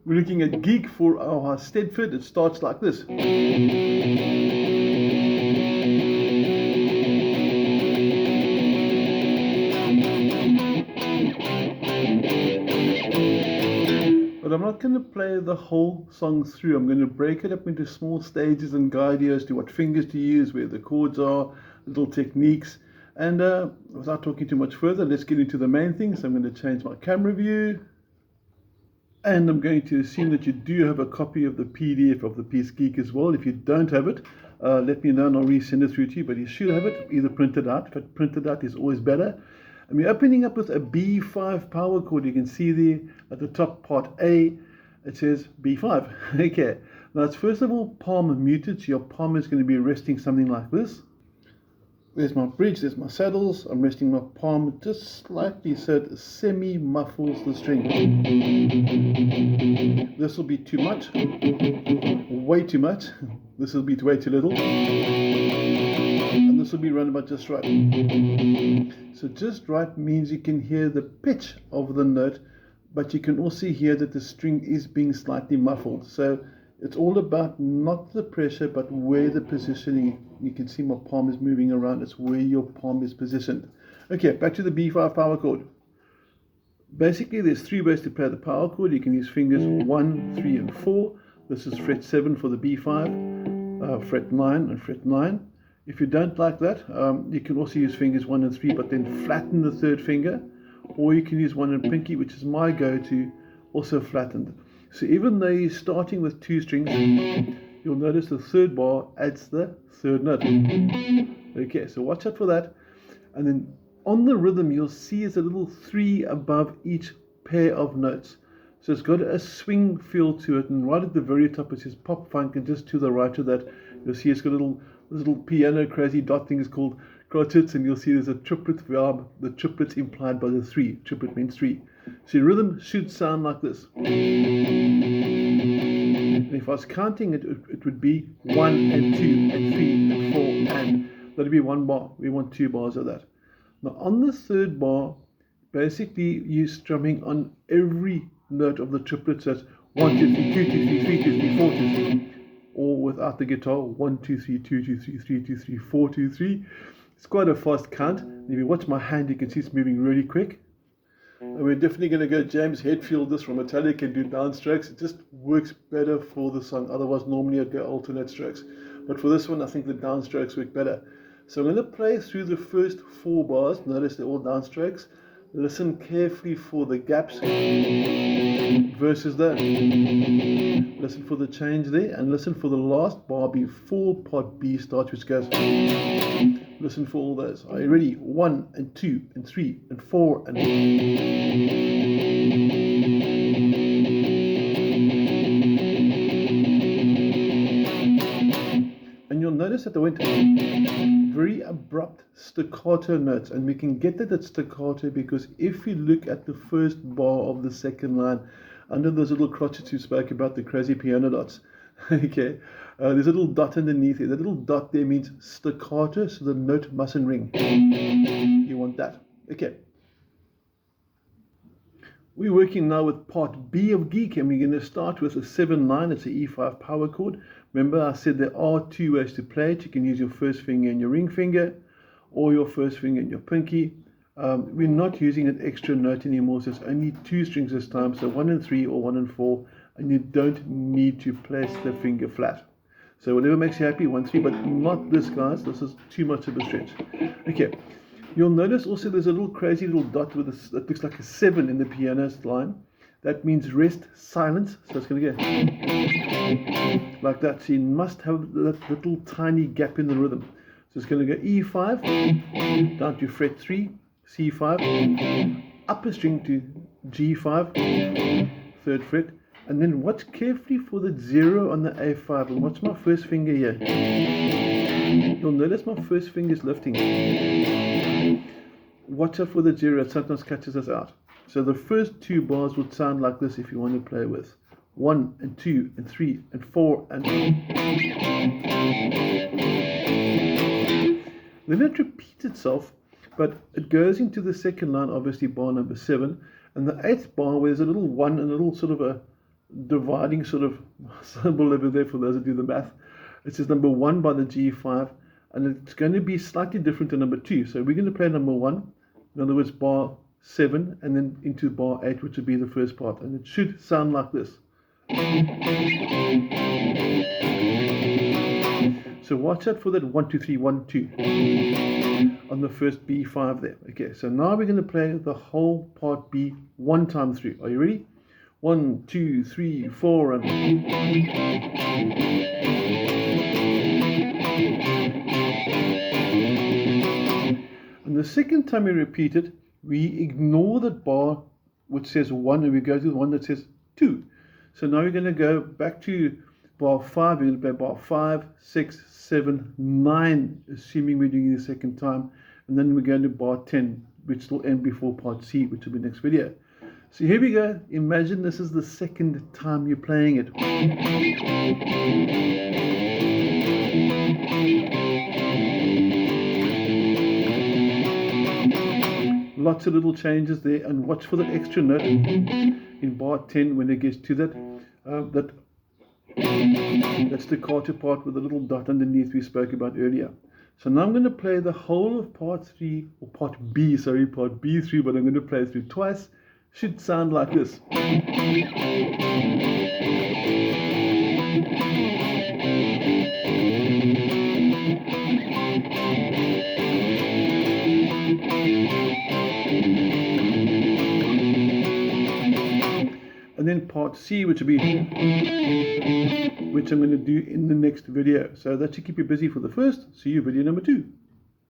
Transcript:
We're looking at Geek for our Stedford. It starts like this. But I'm not going to play the whole song through. I'm going to break it up into small stages and guide you as to what fingers to use, where the chords are, little techniques. And without talking too much further, let's get into the main thing. So I'm going to change my camera view. And I'm going to assume that you do have a copy of the PDF of the piece Geek as well. If you don't have it, let me know and I'll resend it through to you. But you should have it either printed out. In fact, printed out is always better. And we're opening up with a B5 power chord. You can see there at the top, part A, it says B5. Okay, now it's first of all palm muted, so your palm is going to be resting something like this. There's my bridge, there's my saddles. I'm resting my palm just slightly so it semi-muffles the string. This will be too much, way too much. This will be way too little. And this will be run about just right. So just right means you can hear the pitch of the note, but you can also hear that the string is being slightly muffled. So it's all about not the pressure, but where the positioning. You can see my palm is moving around. It's where your palm is positioned. Okay, back to the B5 power chord. Basically, there's three ways to play the power chord. You can use fingers 1, 3, and 4. This is fret 7 for the B5, fret 9 and fret 9. If you don't like that, you can also use fingers 1 and 3, but then flatten the third finger. Or you can use 1 and pinky, which is my go-to, also flattened. So even though you're starting with 2 strings, you'll notice the third bar adds the third note. Okay, so watch out for that. And then on the rhythm, you'll see it's a little 3 above each pair of notes. So it's got a swing feel to it. And right at the very top, it says pop funk. And just to the right of that, you'll see it's got this little piano crazy dot thing is called crotchets. And you'll see there's a triplet verb. The triplet's implied by the 3. Triplet means 3. So your rhythm should sound like this. And if I was counting it, it would be 1 and 2 and 3 and 4 and that'd be 1 bar. We want 2 bars of that. Now on the third bar, basically you're strumming on every note of the triplet. So it's 1, 2, 3, 2, 2, 3, 3, 2, 3, 4, 2, 3. Or without the guitar, 1, 2, 3, 2, 2, 3, 3, 2, 3, 4, 2, 3. It's quite a fast count. And if you watch my hand, you can see it's moving really quick. And we're definitely going to go James Hetfield this from Metallica and do downstrokes. It just works better for the song. Otherwise, normally I'd go alternate strokes. But for this one, I think the downstrokes work better. So I'm going to play through the first 4 bars. Notice they're all downstrokes. Listen carefully for the gaps versus that. Listen for the change there. And listen for the last bar before part B starts, which goes. Listen for all those. Are you ready? 1 and 2 and 3 and 4 and. And you'll notice that I went very abrupt staccato notes, and we can get that it's staccato because if you look at the first bar of the second line, under those little crotchets you spoke about, the crazy piano dots, okay, there's a little dot underneath it. That little dot there means staccato, so the note mustn't ring. You want that. Okay. We're working now with part B of Geek, and we're going to start with a 7-9. It's an E5 power chord. Remember, I said there are 2 ways to play it. You can use your first finger and your ring finger, or your first finger and your pinky. We're not using an extra note anymore, so it's only 2 strings this time, so 1 and 3 or 1 and 4, and you don't need to place the finger flat. So whatever makes you happy, 1, 3, but not this, guys. This is too much of a stretch. Okay. You'll notice also there's a little crazy little dot with that looks like a 7 in the piano's line. That means rest, silence. So it's going to go like that. So you must have that little tiny gap in the rhythm. So it's going to go E5, down to fret 3, C5, upper string to G5, 3rd fret. And then watch carefully for the 0 on the A5. And watch my first finger here. You'll notice my first finger is lifting. Watch out for the 0. It sometimes catches us out. So the first 2 bars would sound like this if you want to play with 1 and 2 and 3 and 4 and. Then it repeats itself, but it goes into the second line, obviously bar number 7, and the 8th bar where there's a little 1 and a little sort of a dividing sort of symbol over there for those that do the math. It says number 1 by the G5, and it's going to be slightly different to number 2. So we're going to play number 1, in other words bar 7, and then into bar 8, which would be the first part, and it should sound like this. So watch out for that 1 2 3 1 2 on the first B5 there. Okay, so now we're going to play the whole part B one time through. Are you ready? 1 2 3 4 and the second time we repeat it, we ignore that bar which says 1 and we go to the one that says 2. So now we're going to go back to bar 5. We're going to play bar 5, 6, 7, 9, assuming we're doing it the second time. And then we're going to bar 10, which will end before part C, which will be next video. So here we go. Imagine this is the second time you're playing it. Lots of little changes there, and watch for that extra note in bar 10 when it gets to that. That's the quarter part with a little dot underneath we spoke about earlier. So now I'm going to play the whole of part 3, or part B3, but I'm going to play it through twice. Should sound like this. And then part C, which I'm going to do in the next video. So that should keep you busy for the first. See you video number 2.